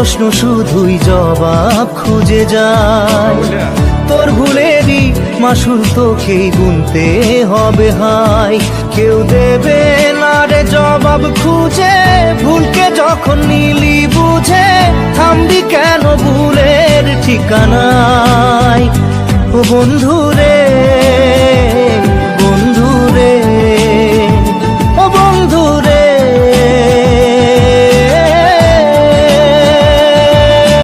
প্রশ্ন শুধুই জবাব খুঁজে যায়। তোর ভুলেরই মাসুল তোকেই গুনতে হবে হাই। কেউ দেবে না রে জবাব খুঁজে, ভুলকে যখন নিলি বুঝে থামবি কেন ভুলের ঠিকানায়। ও বন্ধু রে